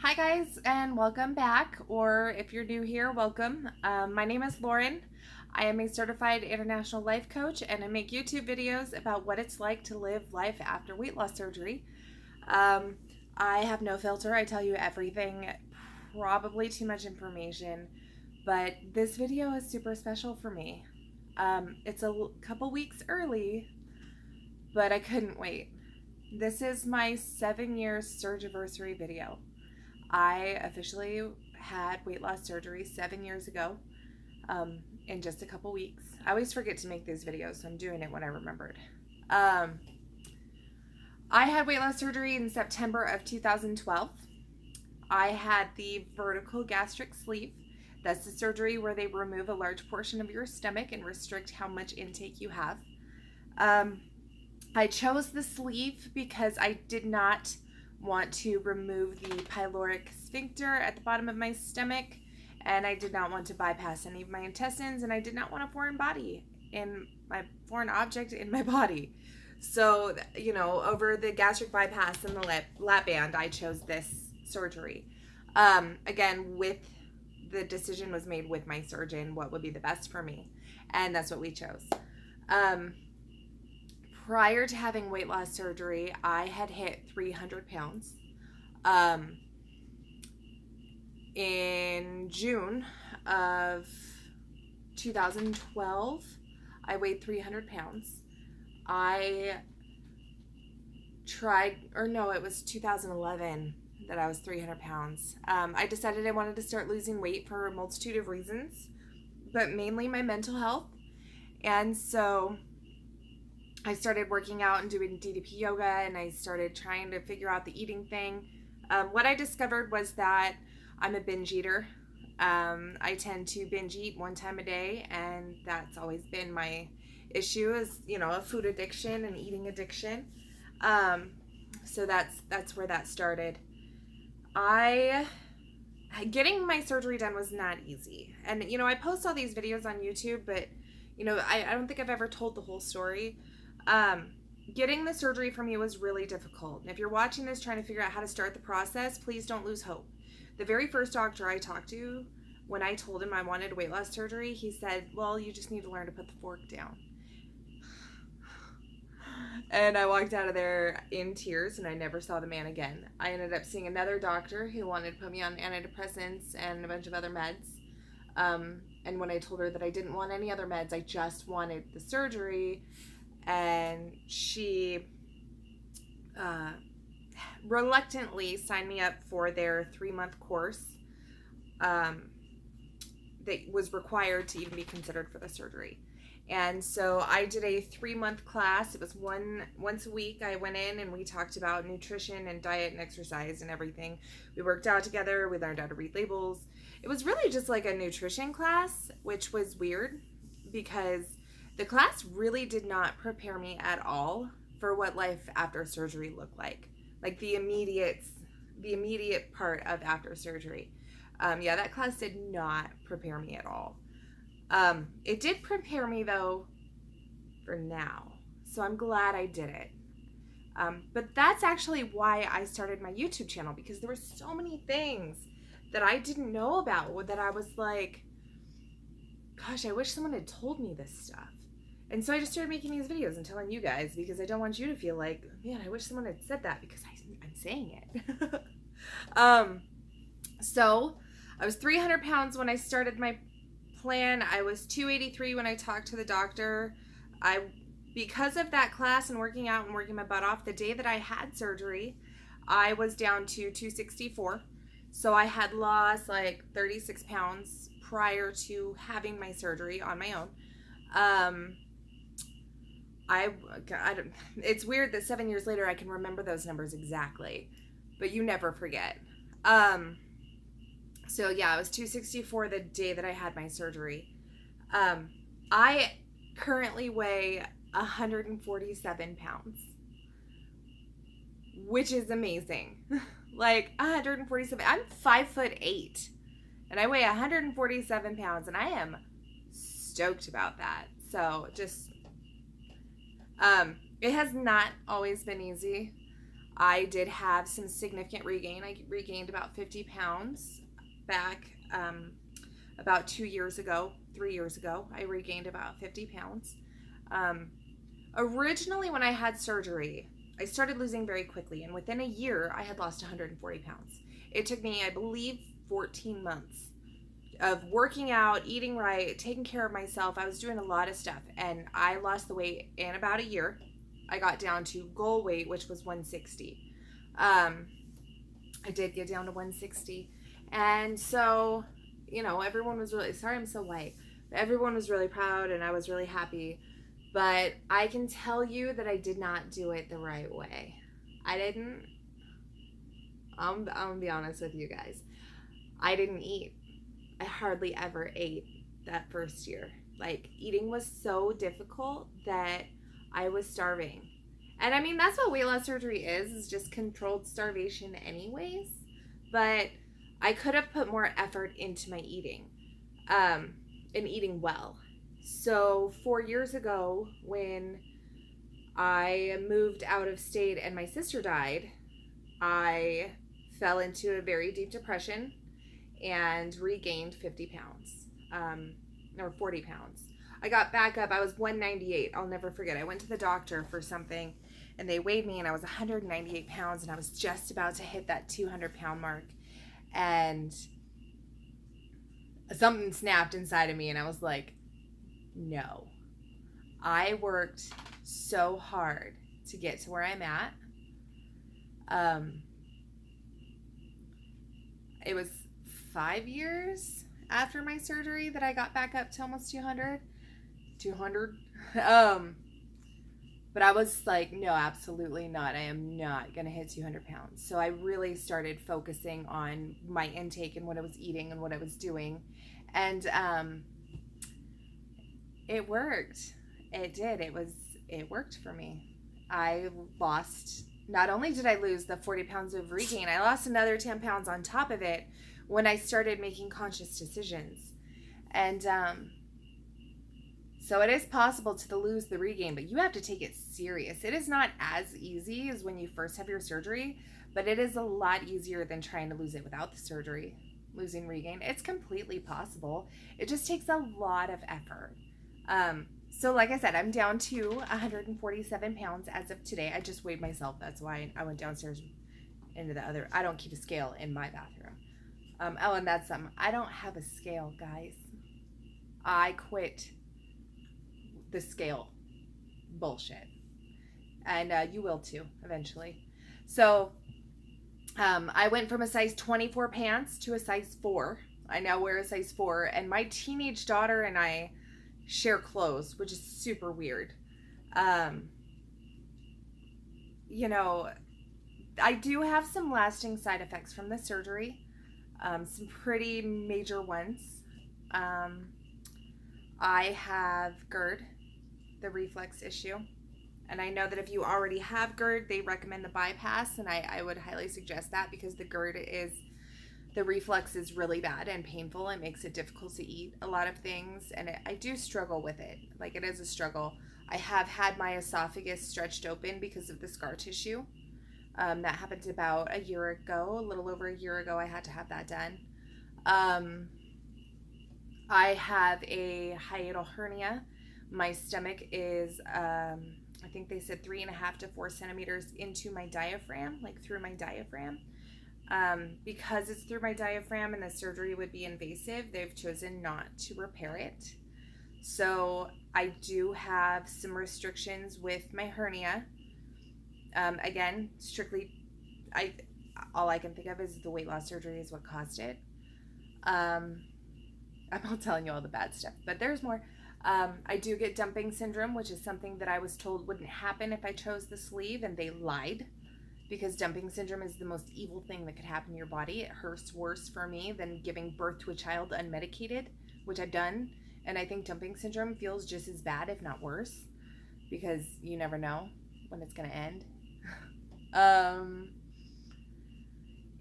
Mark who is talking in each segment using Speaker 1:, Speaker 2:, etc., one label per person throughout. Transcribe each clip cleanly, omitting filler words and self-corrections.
Speaker 1: Hi guys, and welcome back, or if you're new here, welcome. My name is Lauren. I am a certified international life coach, and I make YouTube videos about what it's like to live life after weight loss surgery. Um, I have no filter. I tell you everything, probably too much information, but this video is super special for me. It's a couple weeks early, but I couldn't wait. This is my 7-year surgiversary video. I officially had weight loss surgery 7 years ago, in just a couple weeks. I always forget to make these videos, so I'm doing it when I remembered. I had weight loss surgery in September of 2012. I had the vertical gastric sleeve. That's the surgery where they remove a large portion of your stomach and restrict how much intake you have. I chose the sleeve because I did not want to remove the pyloric sphincter at the bottom of my stomach, and I did not want to bypass any of my intestines, and I did not want a foreign object in my body. So, over the gastric bypass and the lap band, I chose this surgery. Again, the decision was made with my surgeon what would be the best for me, and that's what we chose. Prior to having weight loss surgery, I had hit 300 pounds. In June of 2012, I weighed 300 pounds. It was 2011 that I was 300 pounds. I decided I wanted to start losing weight for a multitude of reasons, but mainly my mental health. And so I started working out and doing DDP yoga, and I started trying to figure out the eating thing. What I discovered was that I'm a binge eater. I tend to binge eat one time a day, and that's always been my issue is, a food addiction and eating addiction. So that's where that started. Getting my surgery done was not easy. And, I post all these videos on YouTube, but, I don't think I've ever told the whole story. Getting the surgery for me was really difficult. And if you're watching this trying to figure out how to start the process, please don't lose hope. The very first doctor I talked to, when I told him I wanted weight loss surgery, he said, well, you just need to learn to put the fork down. And I walked out of there in tears, and I never saw the man again. I ended up seeing another doctor who wanted to put me on antidepressants and a bunch of other meds. And when I told her that I didn't want any other meds, I just wanted the surgery, and she reluctantly signed me up for their 3-month course that was required to even be considered for the surgery. And so I did a 3-month class. It was once a week. I went in and we talked about nutrition and diet and exercise and everything. We worked out together. We learned how to read labels. It was really just like a nutrition class, which was weird because the class really did not prepare me at all for what life after surgery looked like the immediate part of after surgery. That class did not prepare me at all. It did prepare me though for now, so I'm glad I did it. But that's actually why I started my YouTube channel, because there were so many things that I didn't know about that I was like, gosh, I wish someone had told me this stuff. And so I just started making these videos and telling you guys, because I don't want you to feel like, man, I wish someone had said that, because I'm saying it. So I was 300 pounds when I started my plan. I was 283 when I talked to the doctor. Because of that class and working out and working my butt off, the day that I had surgery, I was down to 264. So I had lost like 36 pounds prior to having my surgery on my own. It's weird that 7 years later I can remember those numbers exactly, but you never forget. So yeah, I was 264 the day that I had my surgery. I currently weigh 147 pounds, which is amazing. Like 147, I'm 5'8", and I weigh 147 pounds, and I am stoked about that. So just, it has not always been easy. I did have some significant regain. I regained about 50 pounds back about 3 years ago. I regained about 50 pounds. Originally, when I had surgery, I started losing very quickly, and within a year, I had lost 140 pounds. It took me, I believe, 14 months of working out, eating right, taking care of myself. I was doing a lot of stuff, and I lost the weight in about a year. I got down to goal weight, which was 160. I did get down to 160. And so, everyone was really, sorry I'm so white. Everyone was really proud, and I was really happy. But I can tell you that I did not do it the right way. I didn't. I'm going to be honest with you guys. I didn't eat. I hardly ever ate that first year. Like, eating was so difficult that I was starving. And I mean, that's what weight loss surgery is just controlled starvation anyways. But I could have put more effort into my eating, and eating well. So 4 years ago, when I moved out of state and my sister died, I fell into a very deep depression and regained 50 pounds, or 40 pounds. I got back up. I was 198. I'll never forget. I went to the doctor for something, and they weighed me, and I was 198 pounds, and I was just about to hit that 200-pound mark. And something snapped inside of me, and I was like, no. I worked so hard to get to where I'm at. It was 5 years after my surgery that I got back up to almost 200. But I was like, no, absolutely not. I am not going to hit 200 pounds. So I really started focusing on my intake and what I was eating and what I was doing. And it worked. It did. It worked for me. I lost, not only did I lose the 40 pounds of regain, I lost another 10 pounds on top of it when I started making conscious decisions. And so it is possible to lose the regain, but you have to take it serious. It is not as easy as when you first have your surgery, but it is a lot easier than trying to lose it without the surgery. Losing regain, it's completely possible. It just takes a lot of effort. So like I said, I'm down to 147 pounds as of today. I just weighed myself. That's why I went downstairs into the other. I don't keep a scale in my bathroom. And that's something. I don't have a scale, guys. I quit the scale bullshit. And you will too, eventually. So I went from a size 24 pants to a size 4. I now wear a size 4. And my teenage daughter and I share clothes, which is super weird. I do have some lasting side effects from the surgery, some pretty major ones. I have GERD, the reflux issue, and I know that if you already have GERD, they recommend the bypass, and I would highly suggest that because the reflux is really bad and painful. It makes it difficult to eat a lot of things, and I do struggle with it. Like, it is a struggle. I have had my esophagus stretched open because of the scar tissue. That happened about a year ago, a little over a year ago. I had to have that done. I have a hiatal hernia. My stomach is, I think they said 3.5 to 4 centimeters into my diaphragm, like through my diaphragm. Because it's through my diaphragm and the surgery would be invasive, they've chosen not to repair it. So I do have some restrictions with my hernia. Again, strictly, all I can think of is the weight loss surgery is what caused it. I'm not telling you all the bad stuff, but there's more. I do get dumping syndrome, which is something that I was told wouldn't happen if I chose the sleeve, and they lied. Because dumping syndrome is the most evil thing that could happen to your body. It hurts worse for me than giving birth to a child unmedicated, which I've done. And I think dumping syndrome feels just as bad, if not worse, because you never know when it's going to end.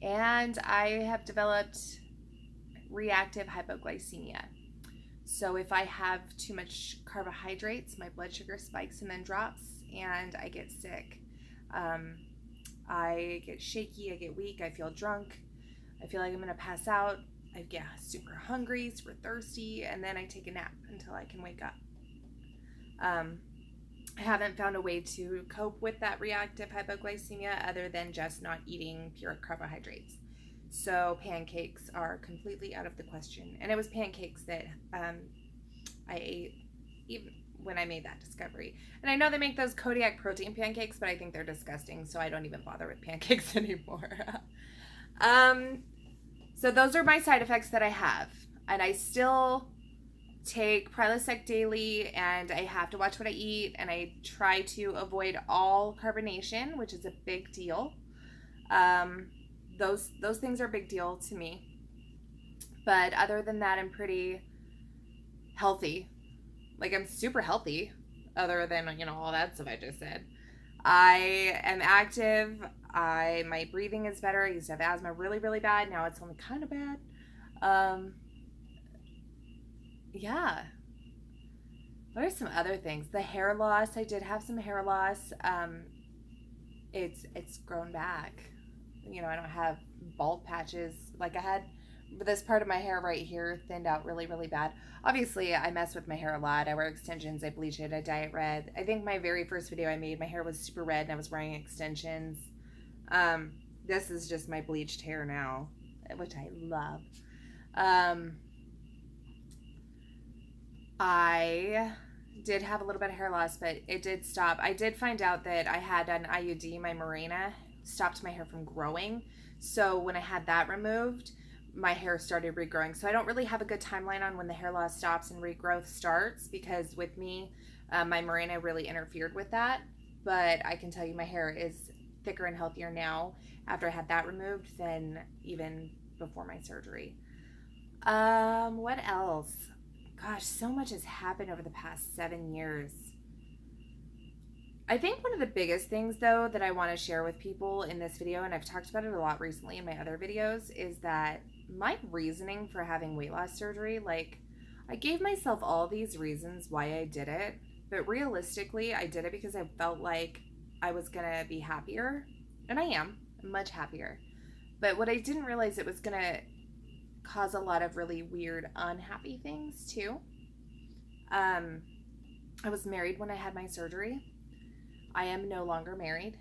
Speaker 1: And I have developed reactive hypoglycemia. So if I have too much carbohydrates, my blood sugar spikes and then drops, and I get sick. I get shaky, I get weak, I feel drunk, I feel like I'm gonna pass out, I get super hungry, super thirsty, and then I take a nap until I can wake up. I haven't found a way to cope with that reactive hypoglycemia other than just not eating pure carbohydrates. So pancakes are completely out of the question. And it was pancakes that I ate even when I made that discovery. And I know they make those Kodiak protein pancakes, but I think they're disgusting, so I don't even bother with pancakes anymore. So those are my side effects that I have. And I still take Prilosec daily, and I have to watch what I eat, and I try to avoid all carbonation, which is a big deal. Those things are a big deal to me. But other than that, I'm pretty healthy. Like, I'm super healthy, other than, all that stuff I just said. I am active. My breathing is better. I used to have asthma really, really bad. Now it's only kind of bad. Yeah. What are some other things? The hair loss. I did have some hair loss. It's grown back. I don't have bald patches like I had. But this part of my hair right here thinned out really, really bad. Obviously, I mess with my hair a lot. I wear extensions. I bleach it. I dye it red. I think my very first video I made, my hair was super red and I was wearing extensions. This is just my bleached hair now, which I love. I did have a little bit of hair loss, but it did stop. I did find out that I had an IUD. My Mirena stopped my hair from growing. So when I had that removed, my hair started regrowing. So I don't really have a good timeline on when the hair loss stops and regrowth starts, because with me, my Mirena really interfered with that. But I can tell you my hair is thicker and healthier now after I had that removed than even before my surgery. What else? Gosh, so much has happened over the past 7 years. I think one of the biggest things, though, that I want to share with people in this video, and I've talked about it a lot recently in my other videos, is that my reasoning for having weight loss surgery, I gave myself all these reasons why I did it, but realistically, I did it because I felt like I was going to be happier, and I am much happier. But what I didn't realize, it was going to cause a lot of really weird, unhappy things too. I was married when I had my surgery. I am no longer married.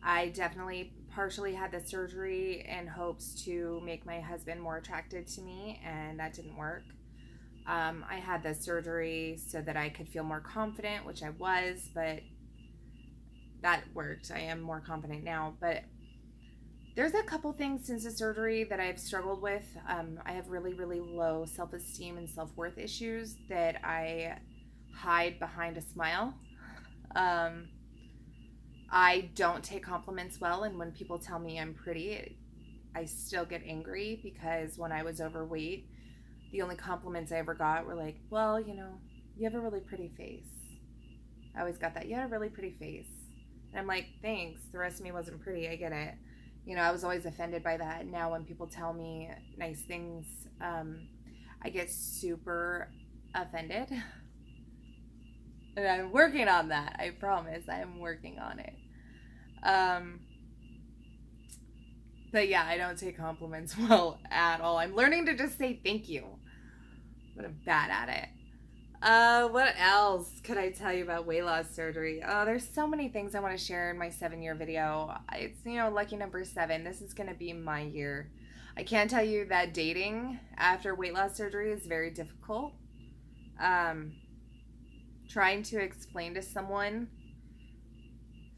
Speaker 1: I definitely partially had the surgery in hopes to make my husband more attracted to me, and that didn't work. I had the surgery so that I could feel more confident, which I was, but that worked. I am more confident now, but there's a couple things since the surgery that I've struggled with. I have really, really low self-esteem and self-worth issues that I hide behind a smile. I don't take compliments well, and when people tell me I'm pretty, I still get angry, because when I was overweight, the only compliments I ever got were like, well, you have a really pretty face. I always got that. You had a really pretty face. And I'm like, thanks. The rest of me wasn't pretty. I get it. I was always offended by that. Now when people tell me nice things, I get super offended. And I'm working on that. I promise. I am working on it. But yeah, I don't take compliments well at all. I'm learning to just say thank you. But I'm bad at it. What else could I tell you about weight loss surgery? Oh, there's so many things I want to share in my 7-year video. It's, lucky number 7. This is going to be my year. I can tell you that dating after weight loss surgery is very difficult. Trying to explain to someone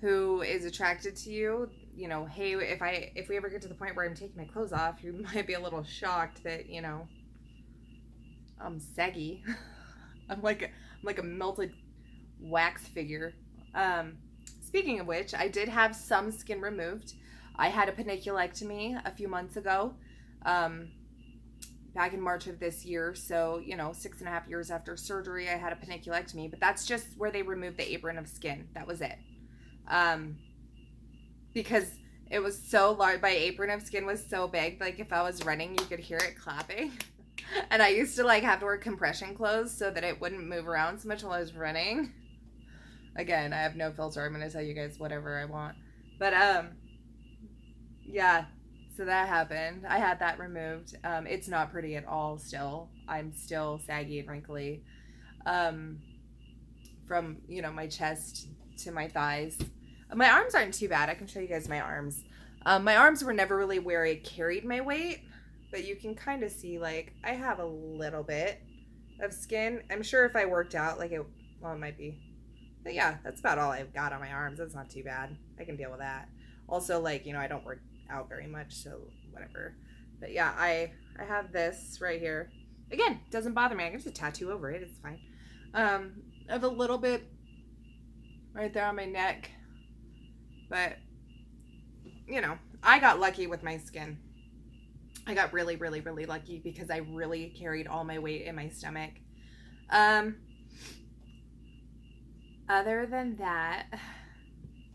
Speaker 1: who is attracted to you, hey, if we ever get to the point where I'm taking my clothes off, you might be a little shocked that, I'm saggy. I'm like a melted wax figure. Speaking of which, I did have some skin removed. I had a paniculectomy a few months ago, back in March of this year. So, 6.5 years after surgery, I had a paniculectomy, but that's just where they removed the apron of skin. That was it. Because it was so large, my apron of skin was so big, like if I was running, you could hear it clapping. And I used to have to wear compression clothes so that it wouldn't move around so much while I was running. Again, I have no filter. I'm going to tell you guys whatever I want. But Yeah, so that happened. I had that removed. It's not pretty at all still. I'm still saggy and wrinkly. Um, from, my chest to my thighs. My arms aren't too bad. I can show you guys my arms. My arms were never really where I carried my weight, but you can kind of see, like, I have a little bit of skin. I'm sure if I worked out, like, it might be. But yeah, that's about all I've got on my arms. That's not too bad. I can deal with that. Also, like, I don't work out very much, so whatever. But yeah, I have this right here. Again, doesn't bother me. I can just tattoo over it. It's fine. I have a little bit right there on my neck, but I got lucky with my skin. I got really, really, really lucky because I really carried all my weight in my stomach. Other than that,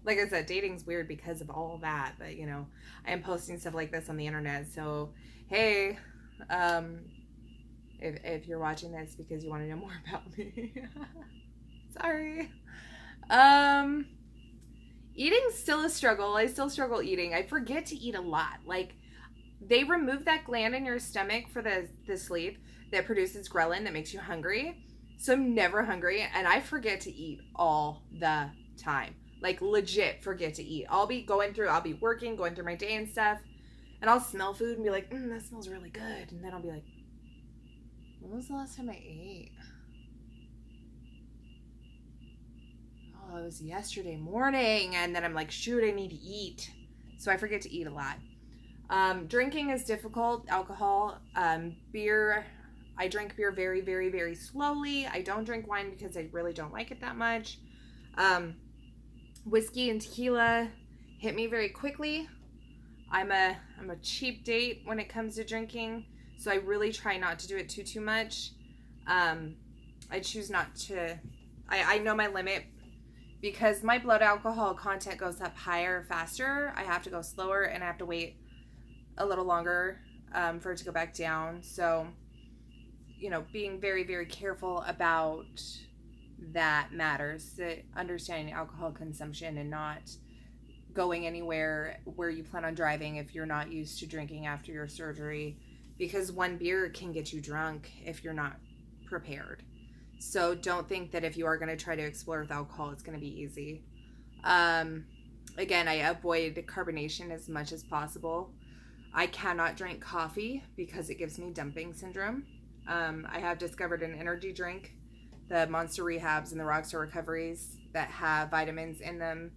Speaker 1: like I said, dating's weird because of all that, but I am posting stuff like this on the internet, so hey, if you're watching this because you want to know more about me, sorry. Eating's still a struggle. I still struggle eating. I forget to eat a lot. Like, they remove that gland in your stomach for the sleep that produces ghrelin that makes you hungry. So I'm never hungry, and I forget to eat all the time. Like, legit forget to eat. I'll be working, going through my day and stuff, and I'll smell food and be like, that smells really good. And then I'll be like, when was the last time I ate? Oh, it was yesterday morning. And then I'm like, shoot, I need to eat. So I forget to eat a lot. Drinking is difficult. Alcohol, beer. I drink beer very, very, very slowly. I don't drink wine because I really don't like it that much. Whiskey and tequila hit me very quickly. I'm a cheap date when it comes to drinking, so I really try not to do it too much. I choose not to. I know my limit because my blood alcohol content goes up higher faster. I have to go slower, and I have to wait a little longer for it to go back down. So, being very, very careful about that matters. Understanding alcohol consumption and not going anywhere where you plan on driving if you're not used to drinking after your surgery, because one beer can get you drunk if you're not prepared. So don't think that if you are going to try to explore with alcohol, it's going to be easy. Again, I avoid carbonation as much as possible. I cannot drink coffee because it gives me dumping syndrome. I have discovered an energy drink, the Monster Rehabs and the Rockstar Recoveries, that have vitamins in them,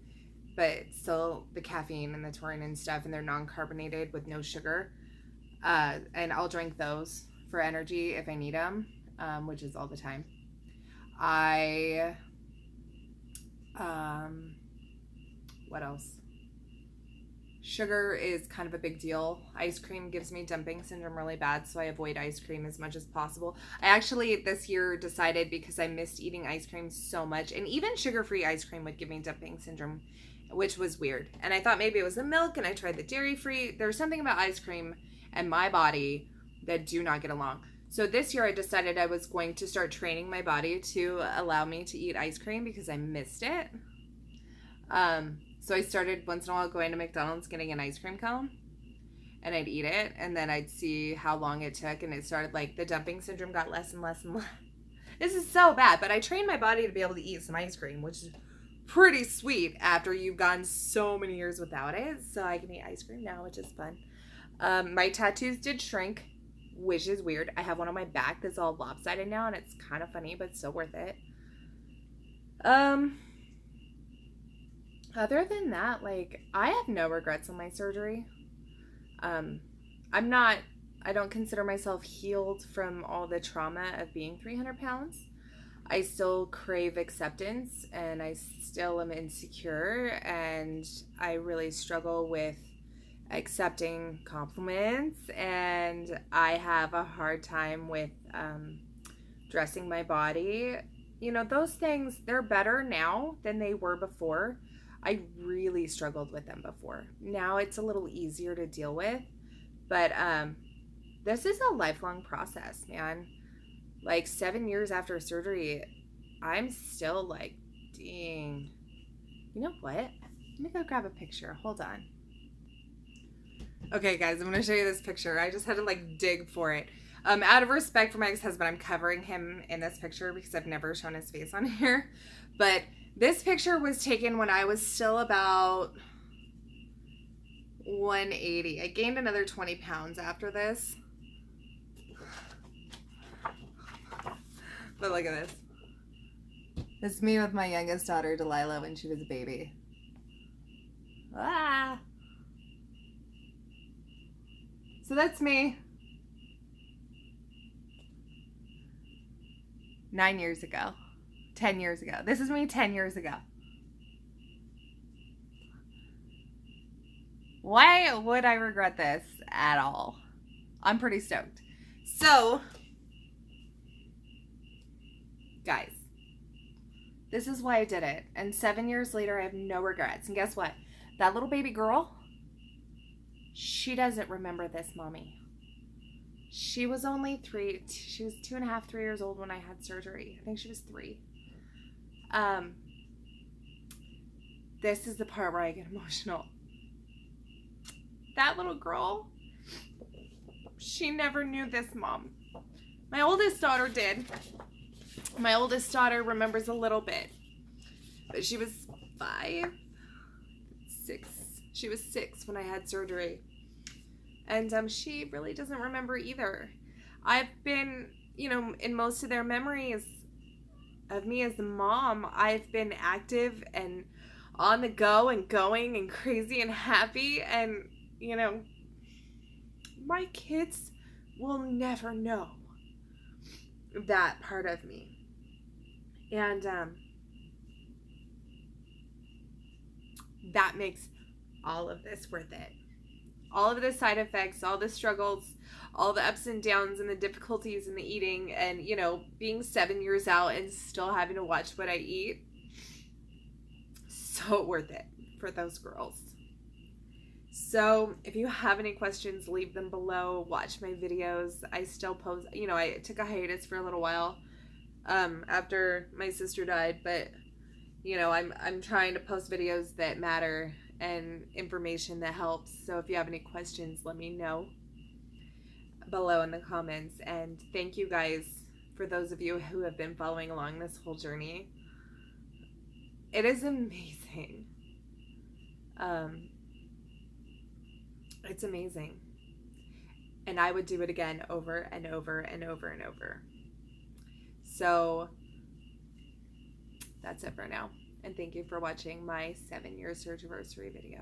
Speaker 1: but still the caffeine and the taurine and stuff, and they're non-carbonated with no sugar. And I'll drink those for energy if I need them, which is all the time. What else? Sugar is kind of a big deal. Ice cream gives me dumping syndrome really bad, so I avoid ice cream as much as possible. I actually this year decided, because I missed eating ice cream so much, and even sugar-free ice cream would give me dumping syndrome, which was weird. And I thought maybe it was the milk, and I tried the dairy-free. There's something about ice cream and my body that do not get along. So this year I decided I was going to start training my body to allow me to eat ice cream because I missed it. So I started once in a while going to McDonald's, getting an ice cream cone, and I'd eat it, and then I'd see how long it took, and it started, like, the dumping syndrome got less and less and less. This is so bad, but I trained my body to be able to eat some ice cream, which is pretty sweet after you've gone so many years without it. So I can eat ice cream now, which is fun. My tattoos did shrink, which is weird. I have one on my back that's all lopsided now, and it's kind of funny, but still worth it. Other than that, like, I have no regrets on my surgery. I don't consider myself healed from all the trauma of being 300 pounds. I still crave acceptance, and I still am insecure, and I really struggle with accepting compliments, and I have a hard time with dressing my body. Those things, they're better now than they were before. I really struggled with them before. Now it's a little easier to deal with, but this is a lifelong process, man. Like 7 years after surgery, I'm still like, dang. You know what? Let me go grab a picture. Hold on. Okay, guys, I'm gonna show you this picture. I just had to like dig for it. Out of respect for my ex-husband, I'm covering him in this picture because I've never shown his face on here. But this picture was taken when I was still about 180. I gained another 20 pounds after this. But look at this. This is me with my youngest daughter, Delilah, when she was a baby. Ah! So that's me. 9 years ago. 10 years ago. This is me 10 years ago. Why would I regret this at all? I'm pretty stoked. So, guys, this is why I did it. And 7 years later, I have no regrets. And guess what? That little baby girl, she doesn't remember this, Mommy. She was only 3. She was 2.5, 3 years old when I had surgery. I think she was 3. This is the part where I get emotional. That little girl, she never knew this, Mom. My oldest daughter did. My oldest daughter remembers a little bit. But she was 5, 6. She was 6 when I had surgery. And she really doesn't remember either. I've been, in most of their memories of me as a mom, I've been active and on the go and going and crazy and happy. And, my kids will never know that part of me. And that makes all of this worth it. All of the side effects, all the struggles, all the ups and downs and the difficulties in the eating and, being 7 years out and still having to watch what I eat. So worth it for those girls. So if you have any questions, leave them below. Watch my videos. I still post, I took a hiatus for a little while after my sister died, but, I'm trying to post videos that matter and information that helps. So if you have any questions, let me know below in the comments. And thank you guys for those of you who have been following along this whole journey. It is amazing. It's amazing. And I would do it again over and over and over and over. So that's it for now. And thank you for watching my 7-year surgiversary video.